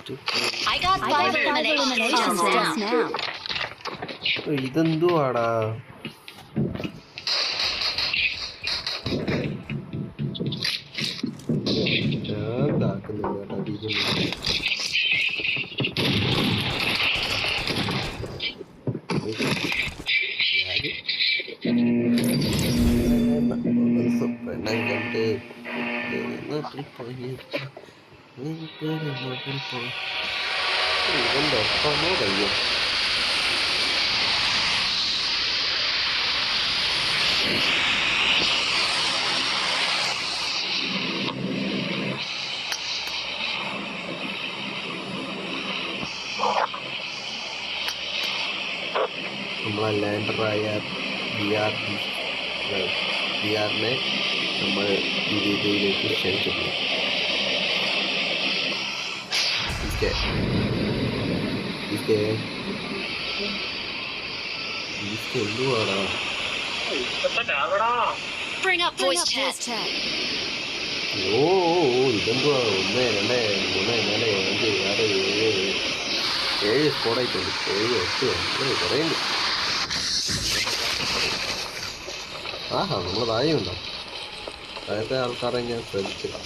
I got 5 eliminations now. ഇതെന്തുവാടാ? ഇവന്റെ ഒപ്പമോ കയ്യോ? നമ്മളെ ലാൻഡറായ ബിആറിനെ നമ്മൾ ഈ രീതിയിലേക്ക് ക്ഷണിച്ചിട്ടുണ്ട്. എന്തുവാടാ? ഓ ഇതെന്തുവാ? 1 2 3 4 5 6 7 സ്കോഡായിട്ടുണ്ട്. 7 8 കുറേ ഉണ്ട്. ആഹാ, നമ്മൾ താഴെയുണ്ടോ? താഴത്തെ ആൾക്കാരെ ഞാൻ ശ്രദ്ധിച്ചില്ല.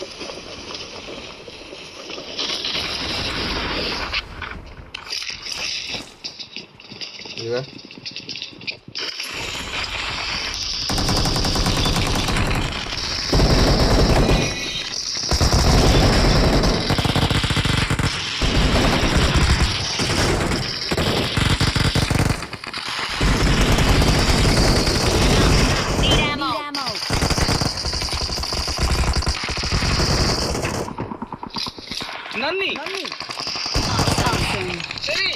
നന്ദി. ശരി.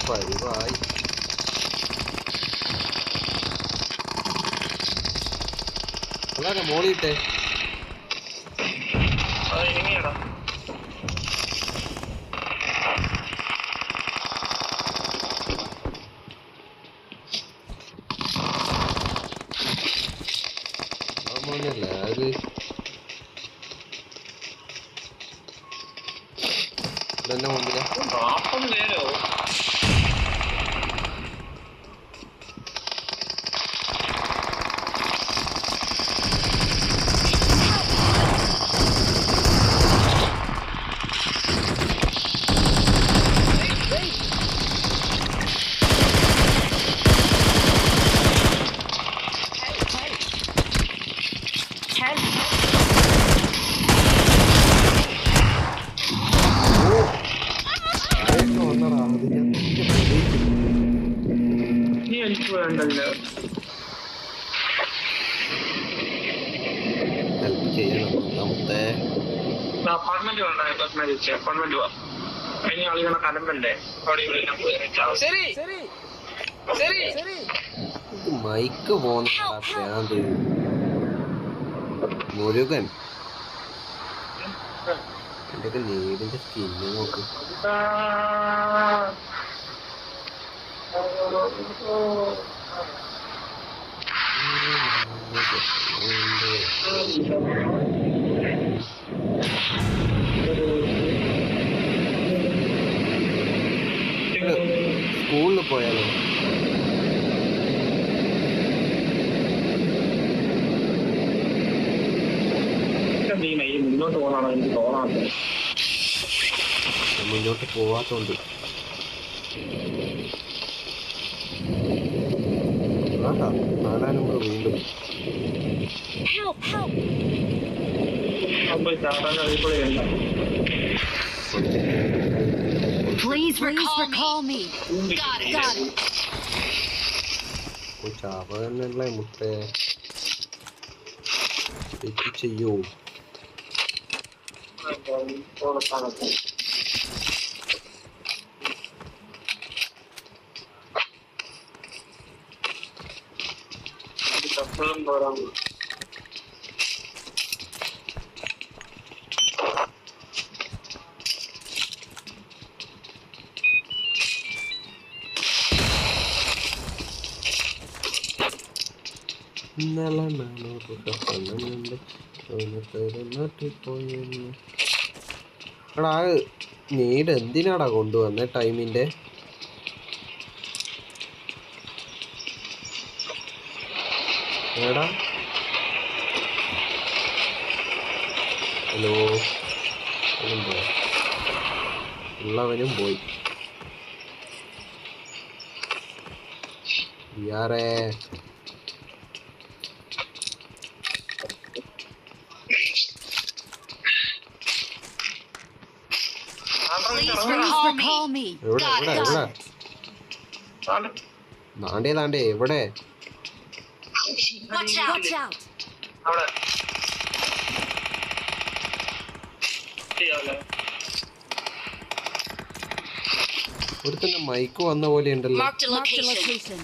പരിവായി അല്ലാതെ മോളിയിട്ടെ മോനല്ല അത് എന്റെ മുമ്പില് ഹെൽപ്പ് ചെയ്യണം. നമ്മുടെ അപ്പാർട്ട്മെന്റ് അപ്പാർട്ട്മെന്റ് അതിന് ആളുകളെ കലമ്പണ്ടേ അവിടെ മൈക്ക് പോകുന്ന മുരുകൻ എന്തൊക്കെ നേരിന്റെ സ്കിന്ന് നോക്ക്. സ്കൂളിൽ പോയാലോ? മുന്നോട്ട് പോകാനാണ് എനിക്ക് തോന്നാത്തത്. മുന്നോട്ട് പോവാത്തോണ്ട് നാലാം നമ്പർ വീണ്ടും ചാവല്ലേ മുട്ടേ തെറ്റ് ചെയ്യൂ. ഇന്നലെ നാനൂറ് കപ്പണ്ണുണ്ട് നാട്ടിൽ പോയെന്ന്. എടാ നീട് എന്തിനാടാ കൊണ്ടുവന്നേ ടൈമിൻ്റെ? എടാ ഹലോ ഉള്ളവനും പോയി. യാറേ Please recall me. എവിടെ Got എവിടെ it. എവിടെ? താണ്ടേ താണ്ടേ എവിടെ? Watch out. Watch out. അവിടെ ചെയ്യാല്ലേ ഒരുത്തന്നെ മൈക്ക് വന്ന പോലെ ഉണ്ടല്ലോ. Marked a location.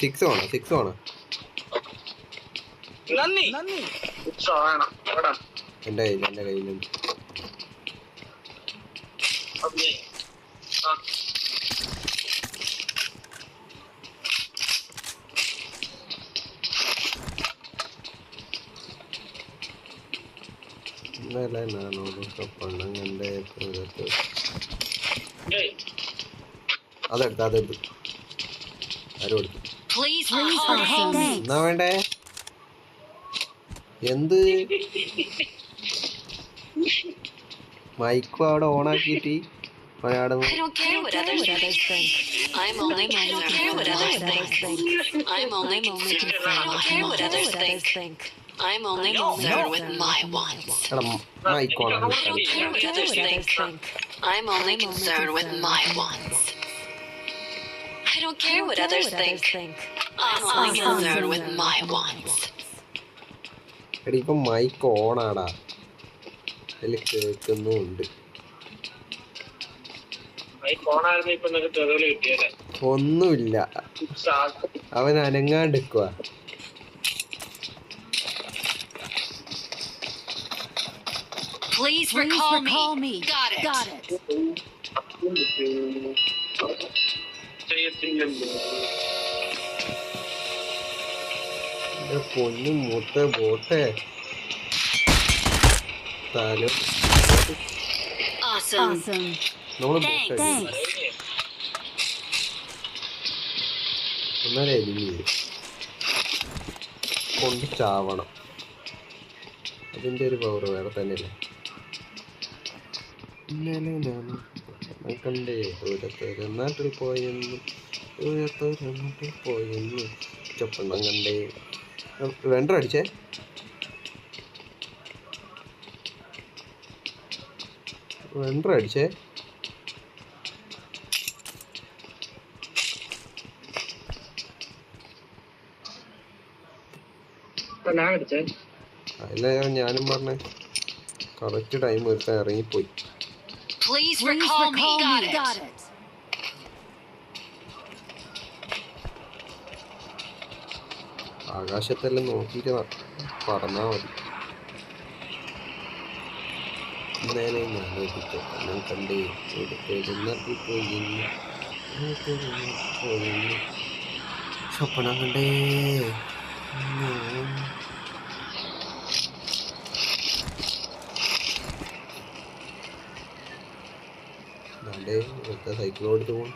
സിക്സ് വേണം. നന്ദി വേണം എവിടെ എൻ്റെ കയ്യിലുണ്ട്. ഓക്കേ. ആ ഇന്നലെ നാനൂറ് കപ്പണ്ണം കണ്ടേ പൂരത്ത്. ഏയ് അതെടുത്ത് ആരും എടുത്തു. Please recall me. എന്നാ വേണ്ടേ? എന്ത് മൈക്കും അവിടെ ഓണാക്കിയിട്ട് I don't care what others think. I'm only concerned with my wants. I'm only concerned. I don't care what others think. I'm only concerned with my wants. എടാ മൈക്ക് I don't ഓണാക്കി. care what others think. I'm only concerned with my wants. I don't care what others think. I'm only concerned with my wants. എടാ ഇപ്പം mic ഓണാടാ, അതിൽ കേൾക്കുന്നുണ്ട്. ഫോണായിരുന്നു ഇപ്പൊ നിനക്ക് തെറിവില് കിട്ടിയല്ലേ ഒന്നുമില്ല, അവൻ അനങ്ങാണ്ടിക്കുക. Please recall me. Got it. ചെയ്യത്തില്ലല്ലോ എന്റെ പൊന്നു മൂത്ത ബോട്ടെ താലും Awesome. നമ്മള് Thanks. ഒന്നര എലിഞ്ഞ് കൊണ്ട് ചാവണം. അതിൻ്റെ ഒരു പവർ വേറെ തന്നെയല്ലേ. ഇന്നലെ ഞാൻ കണ്ടേ ദൂരത്തൊരു നാട്ടിൽ പോയെന്നും ചപ്പെണ്ണം കണ്ടേ. വെണ്ടർ അടിച്ചേ. ഞാൻ അടിച്ചേ അതിലെ ഞാനും പറഞ്ഞേ കറക്റ്റ് ടൈം എടുത്താൽ ഇറങ്ങിപ്പോയി. Please recall me. Got it. ആകാശത്തെല്ലാം നോക്കിയിട്ട് പറഞ്ഞാൽ മതി. ഇന്നലെ ഞാൻ കണ്ടേ നാട്ടിൽ പോയി സ്വപ്നം കണ്ടേ. സൈക്കിൾ ഓടിച്ചു പോകും.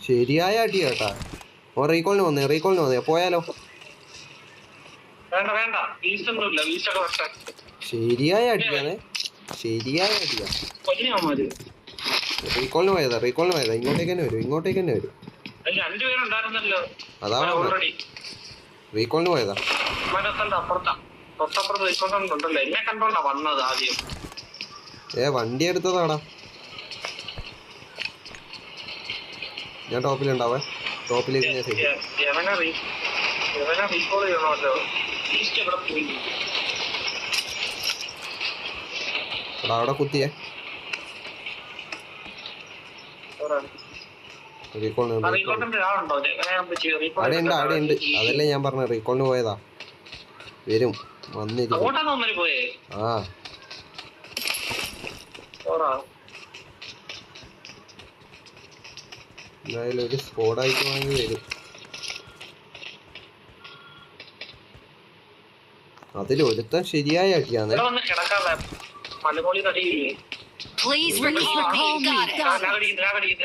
ശരിയായ അടി കേട്ടാ. ഓ റീകോളിന് വന്നേ പോയാലോ. വേണ്ട വീശൊന്നുമില്ല, വീശൊക്കെ വെട്ടാൻ ശരിയായ അടിയാ. റീകോളിന് പോയതാ. ഇങ്ങോട്ടേക്ക് തന്നെ വരും. രണ്ടുപേരുണ്ടായിരുന്നല്ലോ അതാ ഓൾറെഡി. റീകോളിന് പോയതാ. തൊട്ടപ്പുറത്ത് റീകോളുണ്ടല്ലോ. എന്നെ കണ്ടോണ്ടാ വന്നത് ആദ്യം. വണ്ടി എടുത്തതാടാ. ഞാൻ ടോപ്പിലുണ്ടാവേ. ടോപ്പിലേക്ക് ഞാൻ സൈഡ് യവനെ റീകോൾ ചെയ്യണമല്ലോ. ഈസ്റ്റ് എവിടെ പോയി? എടാ അവിടെ കുത്തിയേ റീകോളിന് റീകോളിന്റെ ആളുണ്ടോ? അവിടെ ഉണ്ട് അതല്ലേ ഞാൻ പറഞ്ഞ റീകോളിന് പോയതാ. വരും വന്നിരിക്കും. അങ്ങോട്ടാണോ ഒന്നര പോയേ? ആ എന്തായാലും ഒരു സ്കോഡായിട്ട് വാങ്ങി വരും. അതിലൊരുത്തൻ ശരിയായ അടിയാണ്. മലമോളി തടിയില്ലേ? Please recall me. Got it.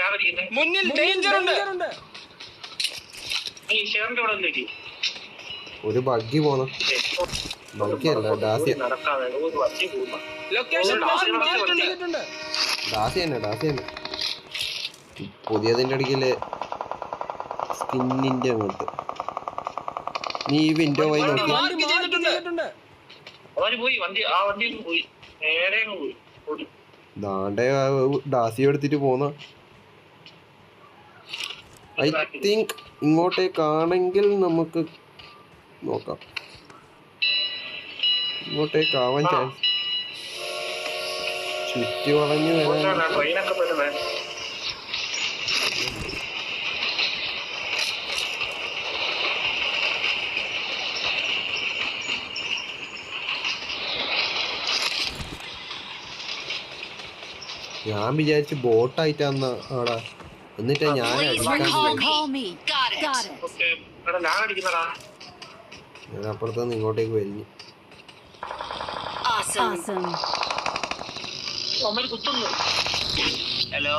മുന്നിൽ ഡേഞ്ചർ ഉണ്ട്. ഈ ഷെയറിന്റെ ഇവിടെ ഒന്നില്ലേ? ഒരു ബഗ്ഗി പോണം. ബഗ്ഗിയല്ല ഡാസി. നടക്കാതെ ഒരു വണ്ടി പോകുന്നു. ലൊക്കേഷൻ ചെയ്തിട്ടുണ്ട്. ഡാസി തന്നെ പുതിയതിൻ്റെ അടിക്കല് സ്കിന്നിന്റെ അങ്ങോട്ട്. നീ ഈ വിൻഡോ വഴി നോക്കി. അവര് പോയി ആ വണ്ടിയിൽ പോയി നേരെ പോയി. ദാണ്ടെ ഡാസി എടുത്തിട്ട് പോന്ന. ഐ തിങ്ക് ഇങ്ങോട്ടേക്കാണെങ്കിൽ നമുക്ക് നോക്കാം. ഇങ്ങോട്ടേക്കാവാൻ ചാൻസ്. ചുറ്റി വളഞ്ഞു വരാൻ ട്രെയിനൊക്കെ വരുന്നേ. ഞാൻ വിചാരിച്ച് ബോട്ടായിട്ടാന്ന് ആടാ. എന്നിട്ടാ ഞാൻ Recall me. Got it. Okay എടാ ഞാൻ അടിക്കുന്നടാ. ഞാൻ അപ്പുറത്തുനിന്ന് ഇങ്ങോട്ടേക്ക് വലിഞ്ഞു. Awesome. അമ്മ കുത്തുന്നു. ഹലോ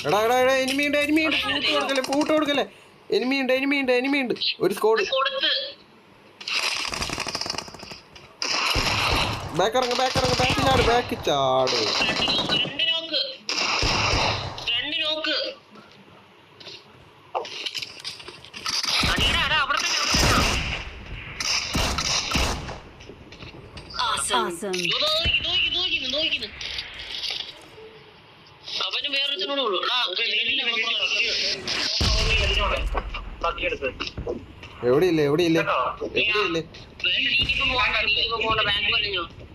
എടാ എനിമിയുണ്ട് പൂട്ട് കൊടുക്കല്ലേ. എനിമിയുണ്ട് ഒരു സ്കോഡ്. ബാക്ക് ചാട്. Awesome. അവന് വേറൊരുത്തനോട് ഉള്ളൂ. എവിടെയില്ലേ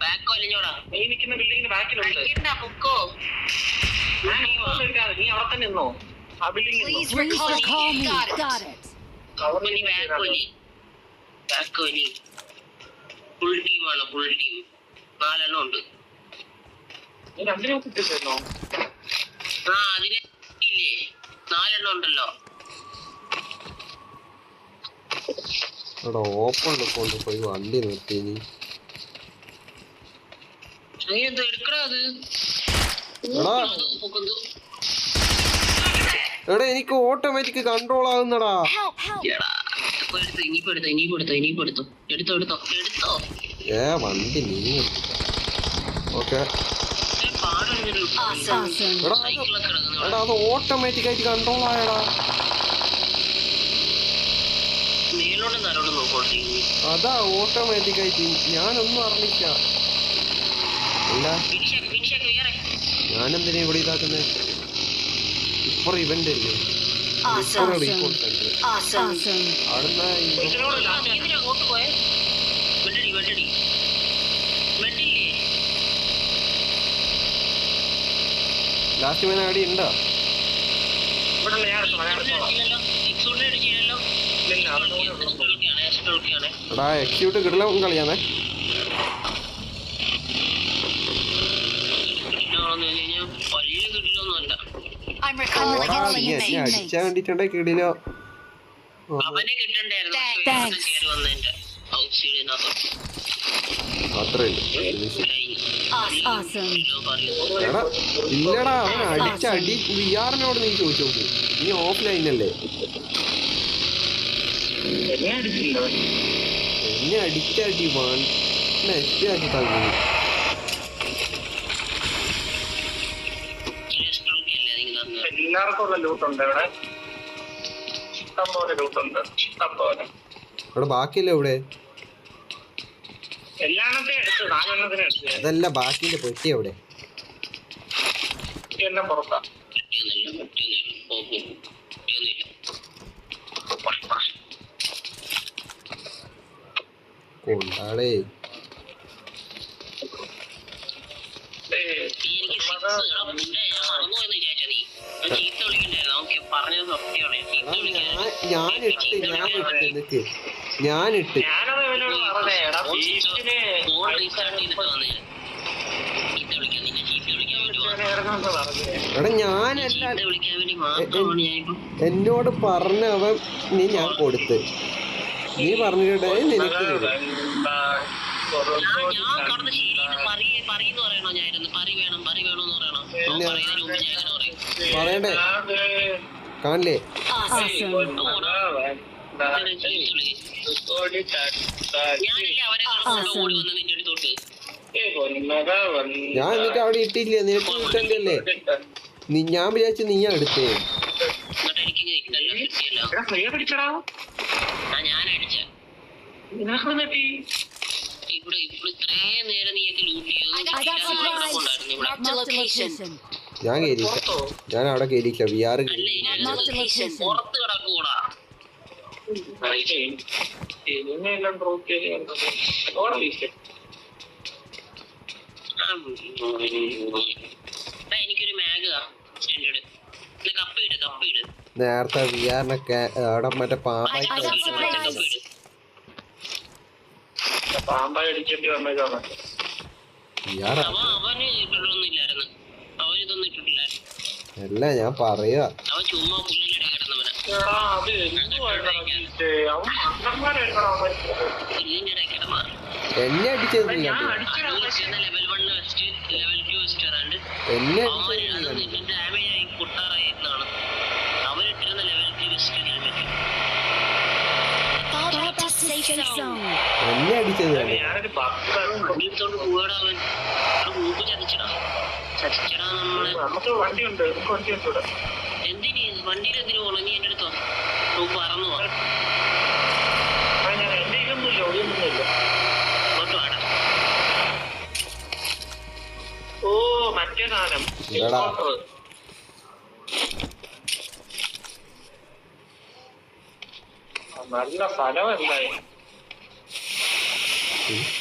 ബാക്ക് വലിഞ്ഞോടാ. നീ നിൽക്കുന്ന ബിൽഡിങ്ങിന്റെ ബാക്കിലുണ്ട്. പൊക്കോ. നീ അവിടെ തന്നെ നിന്നോ? ആ building Please recall me. Got it. Back വലി ഫുൾ ടീമാണ്. ഫുൾ ടീം 4 എണ്ണം ഉണ്ട്. നീ രണ്ടിനെ കുത്തിച്ചോ? ആ അതിനെ ഇല്ലേ 4 എണ്ണം ഉണ്ടല്ലോ. എടാ ഓപ്പൺ കൊണ്ട് പോയി വണ്ടി നിർത്തി. നീ എന്തോ എടുക്കടാ അത്. എടാ എനിക്ക് ഓട്ടോമാറ്റിക് കൺട്രോൾ ആകുന്നടാ. എടുത്തോ. വണ്ടി നീ ഓക്കെ. എടാ അത് ഓട്ടോമാറ്റിക് ആയിട്ട് കൺട്രോൾ ആയടാ. അതാ ഓട്ടോമാറ്റിക് ആയിട്ട് ഞാനൊന്നും അറിഞ്ഞില്ല. അല്ല ഞാനെന്തിനാ ഇവിടെ ഇതാക്കുന്നേ? ഇപ്പറ ഇവന്റ് അല്ലേ റീകോൾ സെന്റർ. അവിടുന്ന് ലാസ്റ്റ് മൈന അടി ഉണ്ടോ? എടാ എക്സ്ക്യൂട്ട് കിടലും കളിയാണേ. I'm recalling a അടിച്ചാ teammate. വേണ്ടിട്ടുണ്ടെ കിടിലോ. അവനെ കിട്ടണ്ടായിരുന്നു. അത്രേ Awesome. എടാ ഇല്ലടാ അവൻ അടിച്ച അടി വിആറിനോട് നീ ചോദിച്ചു നോക്ക്. നീ ഓഫ്ലൈനല്ലേ? എന്നെ അടിച്ച അടി നെറ്റ് ആക്കി തന്നു. എല്ലാവർക്കും ഉള്ള ലൂട്ടുണ്ട് ഇവിടെ. ഇഷ്ടംപോലെ ലൂട്ടുണ്ട്. ഇഷ്ടംപോലെ. ഇവിടെ ബാക്കിയല്ലേ ഇവിടെ? എല്ലാണത്തെയും എടുത്ത് 4 എണ്ണത്തിനെ എടുത്ത്. അതല്ല ബാക്കിന്റെ പെട്ടി എവിടെ? എല്ലാം പുറത്താ. കൊണ്ടാടേ എനിക്ക് മറന്നുപോയെന്ന് വിചാരിച്ചാ നീ ചീത്ത വിളിക്കണ്ടായിരുന്നു. ഓക്കെ പറഞ്ഞത് സത്യമാണ്. ചീത്ത ഞാനിട്ട് ഞാനിട്ട് ഞാനത് ഇവനോട് പറഞ്ഞേ എടാ ബീച്ചിന് ഫോൺ റീസ്റ്റാർട്ട് ചെയ്തിട്ട് വന്നേ. ചീത്ത വിളിക്കാൻ നിന്നെ ചീത്ത വിളിക്കാൻ വേണ്ടി ഇറങ്ങുമെന്ന് പറഞ്ഞേ. എടാ ഞാനല്ല ചീത്ത വിളിക്കാൻ വേണ്ടി മാത്രമാണ് ഞാനിപ്പം എന്നോട് പറഞ്ഞവൻ ഞാൻ കൊടുത്ത് നീ പറഞ്ഞിട്ടേ നിനക്ക് തരും ഞാൻ കടന്ന് ശരിയെന്ന് പറയെന്ന് പറയണോ? ഞാനിരുന്ന് പറി വേണമെന്ന് പറയണോ? പറയുന്നതിന് മുമ്പ് ഞാൻ അങ്ങനെ പറയും. പറയണ്ടേ കാണില്ലേ Awesome. ഞാനല്ലേ അവനെ ഓടി വന്ന് നിന്റെ അടുത്തോട്ട്. ഞാൻ എന്നിട്ട് അവിടെ ഇട്ടില്ലേ നിനക്ക് കിട്ടണ്ടല്ലേ ഞാൻ വിചാരിച്ചു നീയാ എടുത്തേ എന്നിട്ട് എനിക്ക് കിട്ടല്ലോ കിട്ടിയല്ലോ. പിടിച്ചടാ ഞാൻ അടിച്ച ഇവിടെ ഇത്രയും നേരം നീയൊക്കെ ലൂട്ട് Marked a location. ഞാൻ കേരിക്ക ഞാൻ അവിടെ കേരിക്ക വിആർ പുറത്ത് കിടക്കൂടാ. എല്ലാം ഡ്രോപ്പ് ചെയ്ത് എനിക്കൊരു മാഗ് സ്റ്റാൻഡേർഡ് കപ്പ് ഇട്. നേരത്തെ വിആറിനൊക്കെ അവിടെ മറ്റേ പാമ്പായി പാമ്പായി അടിക്കേണ്ടി വന്നേക്കാണ്. വിആർ അവന് ഇട്ടൊന്നും ഇല്ലായിരുന്നു. അവനിതൊന്നും ഇട്ടിട്ടില്ലായിരുന്നു. അല്ല ഞാൻ പറയുക അവൻ ചുമ്മാ പുല്ലിലിടെ കിടന്നവനാ. അത് എന്തുവാണ് അവൻ മണ്ണന്മാരായിട്ടാണ് പുല്ലിന്റെ ഇടയിൽ കിടന്നാ എന്നെ അടിച്ചത് നീ കണ്ടു ലെവൽ 1 വെസ്റ്റ് ലെവൽ 2 വെസ്റ്റ് വരാണ്ട് എന്നെ അവൻ അടിച്ചത് നീ കണ്ടു ഡാമേജ് ആയി പൊട്ടാറായിരുന്നാണ് അവരിട്ടിരുന്ന level 3 vest helmet. Fall back to safe zone. എന്നെ അടിച്ചത് കണ്ടു ഞാനൊരു ബസ് വണ്ടിയെടുത്തോണ്ട് പോവാടാ അവൻ. മൂക്ക് ചതിച്ചടാ നമ്മളെ. നമുക്ക് വണ്ടിയുണ്ട് ഇവിടെ. എന്തിന് വണ്ടിയിൽ എന്തിനു പോകണം? നീ എന്റെ അടുത്തോ പറന്നു പോവാ. ഞാൻ എന്റെ ഇതൊന്നുമില്ല ഒഴിയൊന്നുമില്ല. ഇങ്ങോട്ട് വാടാ. ഓ മറ്റേ സാധനം ഇല്ലടാ. നല്ല സ്ഥലം എന്തായി.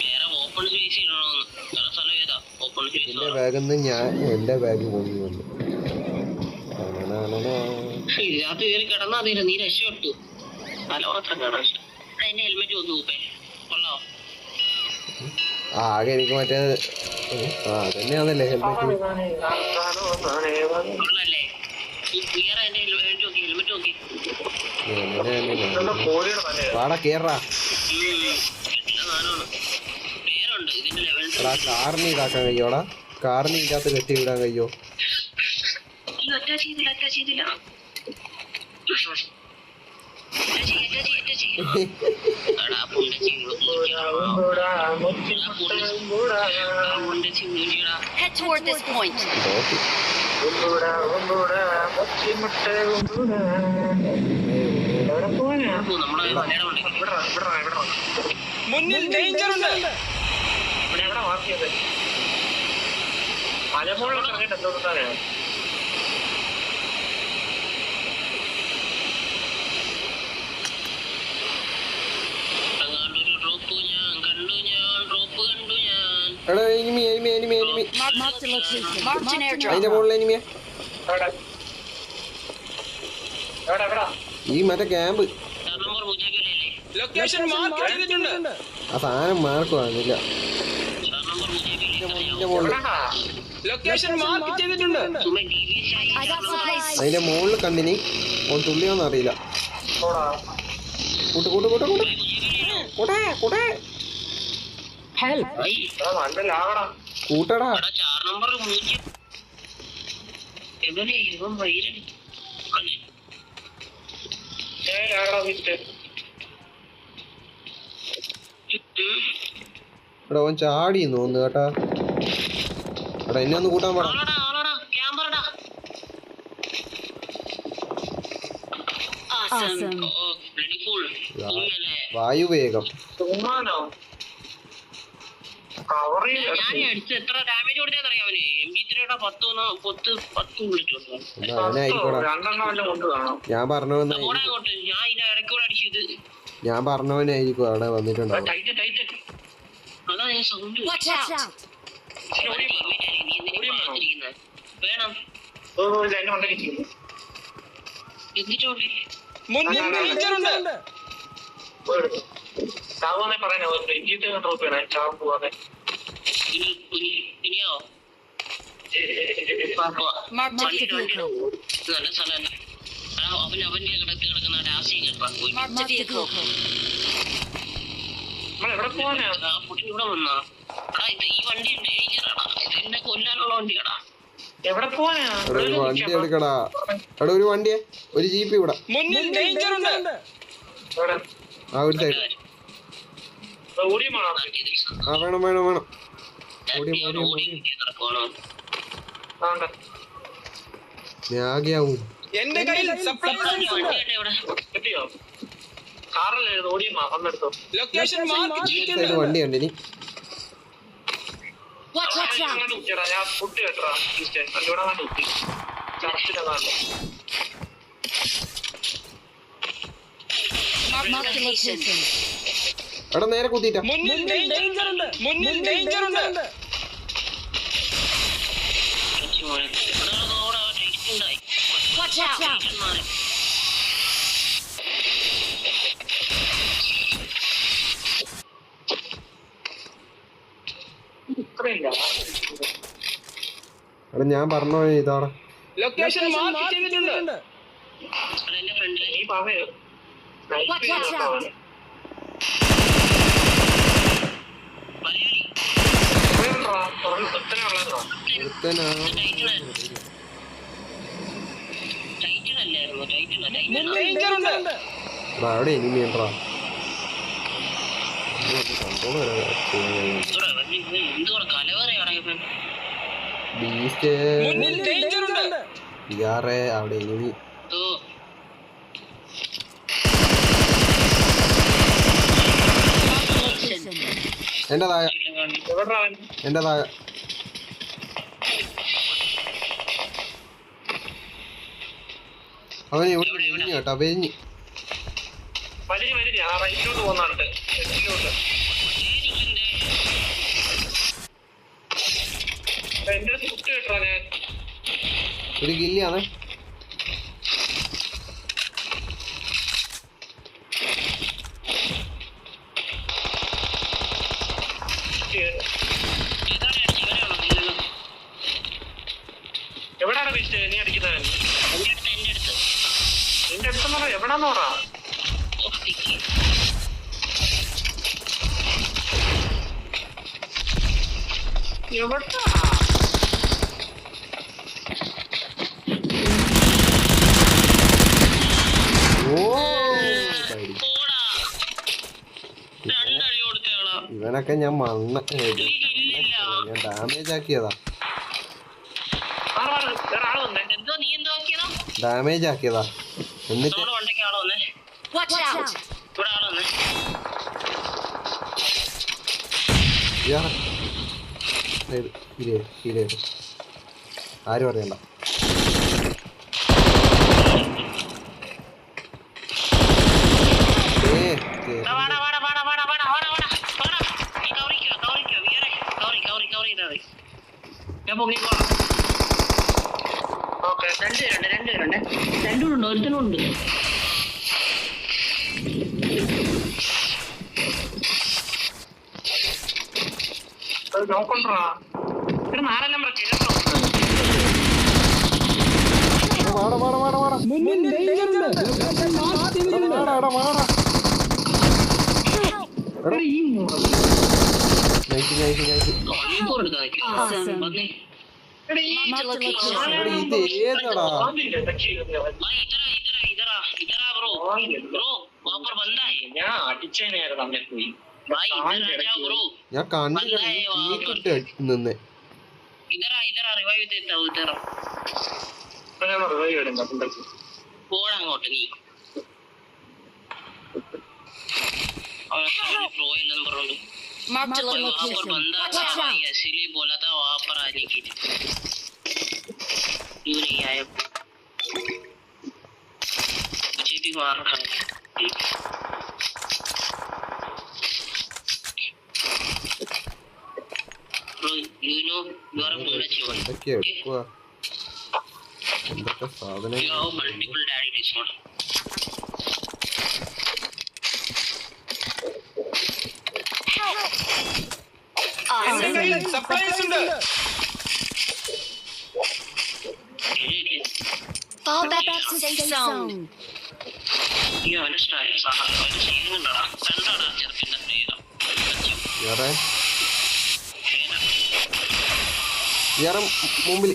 വേറെ ഓപ്പൺ സ്പേസ് ഇടണമെന്ന്. വേറെ സ്ഥലം ഏതാ ഓപ്പൺ സ്പേസ്? എന്റെ ബാഗിൽ നിന്ന് ഞാൻ എന്റെ ബാഗ് പൊങ്ങി വന്നു ഇതിനകത്ത് കയറി കിടന്നാ അതില്ല. നീ രക്ഷപ്പെട്ടു. തല മാത്രം കാണാൻ. എന്റെ ഹെൽമെറ്റ് ഒന്ന് കൂപ്പേ കൊള്ളാവോ? ആകെ എനിക്ക് മറ്റേ തന്നെയാണല്ലേ ഹെൽമെറ്റ് കൊള്ളല്ലേ? വേറെ എന്റെ ഹെൽമെറ്റ് നോക്കി. കോഴിയുടെ തലയാണ്. വാടാ കേറാ കിട്ടില്ല സാധനമാണ്. പേരുണ്ട് ഇതിന്റെ ലെവൽ. എടാ കാറിന് ഇതാക്കാൻ കഴിയോടാ കാറിന് ഇതിനകത്ത് കെട്ടി വിടാൻ കഴിയോ അറ്റാച്ച് ചെയ്തില്ല. Head toward this point. മുന്നിൽ ഡേഞ്ചർ ഉണ്ട്. എവിടെ മാറ്റിയത് മലമുകളിൽ ഇറങ്ങിയിട്ട് എന്തോട്ടാണ്. എടാ enemy Marked a location. Marked an അതിന്റെ airdrop. മുകളിൽ എനിമിയാ എവിടെ ഈ മറ്റേ ക്യാമ്പ് ലൊക്കേഷൻ മാർക്ക് ചെയ്തിട്ടുണ്ട്. ആ സാധനം മാർക്ക് വാങ്ങില്ല ലൊക്കേഷൻ മാർക്ക് ചെയ്തിട്ടുണ്ട്. I got supplies. അതിന്റെ മുകളിൽ കണ്ടിനി ഓൻ തുള്ളിയോന്ന് അറിയില്ല നല്ല ലാവടാ. കൂട്ടടാ എടാ ഓൻ ചാടി തോന്നുന്നു കേട്ടാ എടാ എന്നെ ഒന്ന് കൂട്ടാൻ പാടാ Awesome. വായുവേഗം തുമ്മാനോ കവർ ഞാൻ അടിച്ച് എത്ര ഡാമേജ് കൊടുത്തറിയാം അവന്. MG3 10 വിളിച്ചോളൂ. എന്നാ അവനെ ആയിക്കോടാ രണ്ടെണ്ണം എല്ലാം കൊണ്ട് കാണാം. ഞാൻ പറഞ്ഞവനായിരിക്കും ഞാൻ ഇതിന്റെ ഇടയ്ക്കൂടെ അടിച്ചത്. ഞാൻ പറഞ്ഞവനായിരിക്കും അവിടെ വന്നിട്ടുണ്ടാവും ടൈറ്റ് അതാ ഞാൻ സൗണ്ട് Watch out! നീ എന്തിനാ പറഞ്ഞിരിക്കുന്നത്? വേണം എന്നെ കൊണ്ടിരിക്കുന്നു. എന്തിനോടെ മുന്നിൽ ഡേഞ്ചർ ഉണ്ട്. ചാവുവാന്നെ പറയാനോ ഇഞ്ചിട്ട് ഡ്രോപ്പ് ചെയ്യണേ ചാവും പോവാതെ. ഇനിയോ Marked a vehicle. നല്ല സ്ഥലം അവന്റെ കിടക്കുന്ന രാശി Marked a vehicle. നമ്മളെവിടെ പോവാനാ? പുട്ടി ഇവിടെ വന്നാ ഇത് ഈ വണ്ടി ഡേഞ്ചറാടാ. ഇത് എന്നെ കൊല്ലാനുള്ള വണ്ടിയാടാ. എവിടെ പോവാനാ? ഒരു വണ്ടി എടുക്കടാ. അവിടെ ഒരു വണ്ടിയെ ഒരു ജീപ്പ് ഇവിടെ. മുന്നിൽ ഡേഞ്ചർ ഉണ്ട്. എവിടെ? ആ ഒരു സൈഡ്. ഓടിയും വേണം. ആ വേണം വേണം വേണം. ആണ്ടെ. ഞാഗിയാവും. എന്റെ കയ്യിൽ സപ്ലൈസ് ഉണ്ട്. കിട്ടിയോ? കാറല്ലേ ഓടിയും വന്നെടുത്തോ. ലൊക്കേഷൻ മാർക്ക് സൈഡ് ചെയ്തിട്ടുണ്ട്. വണ്ടി ഉണ്ട് ഇനി. Watch out! അങ്ങോട്ട് കുത്തിയടാ. ഞാൻ ഫുഡ് കേട്ടറാ. ഇവിടെ അങ്ങോട്ട് കുത്തി. ചർച്ചിലതാണ്. Marked a location. അവിടെ നേരെ കുത്തിയിട്ടാ. മുന്നിൽ ഡേഞ്ചർ ഉണ്ട്. മുന്നിൽ ഡേഞ്ചർ ഉണ്ട്. Watch out! ഇത്രയില്ല. അവിടെ ഞാൻ പറഞ്ഞോ ഇതവിടെ. ലൊക്കേഷൻ മാർക്ക് ചെയ്തിട്ടുണ്ട്. എന്റെ ഫ്രണ്ടില് നീ പറയൂ. Watch out! മലയാളി ഒരുത്തനാ. ടൈറ്റൻ അല്ലായിരുന്നു. മുന്നിൽ ഡേഞ്ചർ ഉണ്ട്. എടാ, അവിടെ എനിമി ഉണ്ടാ. കൺട്രോൾ എന്തുകൂടെ കലവറയാണ് ഇവൻ. ബീസ്റ്റ് മുന്നിൽ ഡേഞ്ചർ ഉണ്ട്. ബിആറെ അവിടെ എനിമി. എന്റെ താഴെ എന്റെ താഴെ അവൻ ഇവിടെ വിരിഞ്ഞു കേട്ടോ. വിരിഞ്ഞു വലിയ ആ റൈറ്റിലോട്ട് പോകുന്നുണ്ട്. എന്റെ ഫുഡ് കേട്ടോ ഞാൻ. ഒരു ഗില്ലിയാണേ. എവിടാണ് വിഷയം നീ അടിക്കുന്നത്? നിന്റെ അടുത്തെന്ന് പറയാ എവിടാന്ന് പറ. എവിടാ? ഇവനൊക്കെ ഞാൻ ഞാൻ ഡാമേജ് ആക്കിയതാ. ഡാമേജ് ആക്കിയതാ. എന്നിട്ട് Watch out! ആരും അറിയണ്ട. രണ്ടുണ്ട് ഒരുത്തനുണ്ട്. നോക്കണ്ടാ ഇവിടെ നാലെല്ലാം കേട്ടോ. മുന്നിൽ ഡേഞ്ചർ ഉണ്ട്. ലൊക്കേഷൻ മാർക്ക് ചെയ്തിട്ടുണ്ട്. Marked a location. ഇത് ഏതാടാ? ഞാൻ അടിച്ചേനായിരുന്നു അമ്മ പോയി. ഞാൻ കണ്ടിട്ട് നിന്നേ. പോടങ്ങോട്ട് നീ प्रो अल्लाह പറഞ്ഞോണ്ട് Marked a location. Watch out! इसलिए बोला था वहां पर आने के लिए क्यों नहीं आया मुझे भी मार रहा है അയ്യോ വേറെ മൂലച്ചി എന്തൊക്കെ എടുക്കുക എന്തൊക്കെ സാധനം multiple daddy disorder Fall back to safe zone. അയ്യോ അവന്റെ അവന്റെ ചെയ്യുന്നുണ്ടടാ രണ്ടാടാ ചെറുപ്പിന്റെ സ്നേഹം വേറെ വേറെ മുമ്പിൽ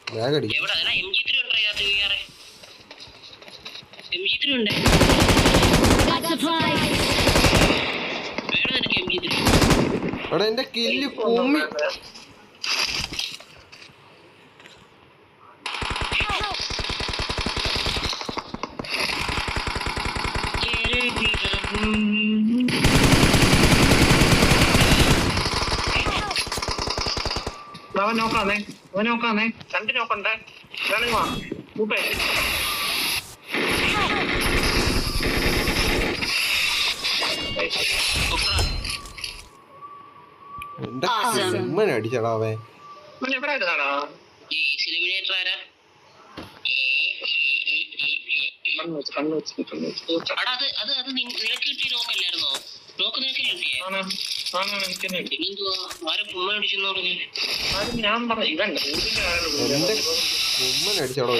ബാഗടി എവിടെ MG3 ഉണ്ടോ ഇതിനകത്ത് വേറെ MG3 ഉണ്ട് വേണം നിനക്ക് MG3 എടാ എന്റെ കില്ല് കുമ്മി അവൻ നോക്കാന്നേ രണ്ട് നോക്കണ്ടേ വേണമെങ്കിൽ വാ മൂപ്പേ എന്റെ കുമ്മനെ അടിച്ചടാ അവൻ അവൻ എവിടെ ആയിരുന്നാടാ ഈ സിലിമിനേറ്റർ ആരാ എടാ അത് നിനക്ക് കിട്ടിയ നോക്കല്ലായിരുന്നോ നോക്ക് നിനക്ക് കിട്ടിയേ എനിക്ക് തന്നെ കിട്ടി പിന്നെന്തുവാ ആരെ കുമ്മ അടിച്ചെന്ന് പറഞ്ഞു ആരും ഞാൻ പറഞ്ഞു ഇതല്ല എന്റെ കുമ്മനെ അടിച്ചടാ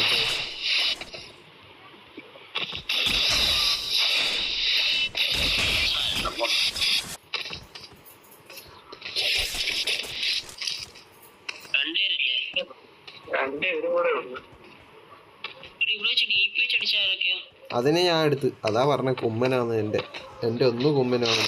രണ്ടുപേരല്ലേ രണ്ടുപേരും കൂടെ ഉണ്ട് ഇവിടെ വെച്ച് ഡീപ്പ് വെച്ച് അടിച്ചാലൊക്കെയോ അതിനെ ഞാൻ എടുത്ത് അതാ പറഞ്ഞ കുമ്മനാന്ന് എന്റെ ഒന്ന് കുമ്മനാണ്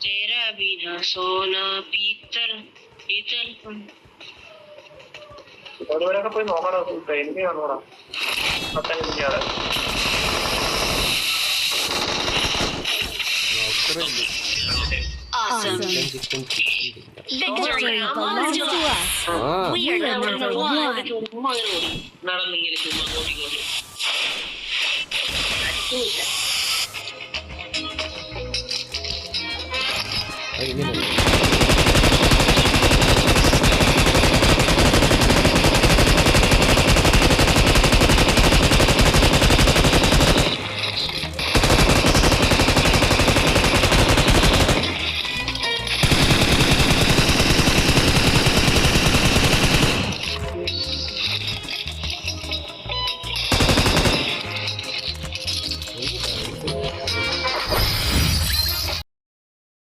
तेरा बिना सोना पीतल पीतल ഒരുവരൊക്കെ പോയി നോക്കണോ എനിക്ക് കാണൂടാ Pathanamthitta Awesome. Victory belongs to us. We are number one. ചുമ്മാ അങ്ങനെ ഓടി നടന്നിങ്ങനെ ചുമ്മാ ഓടിക്കോടി ഇങ്ങനെ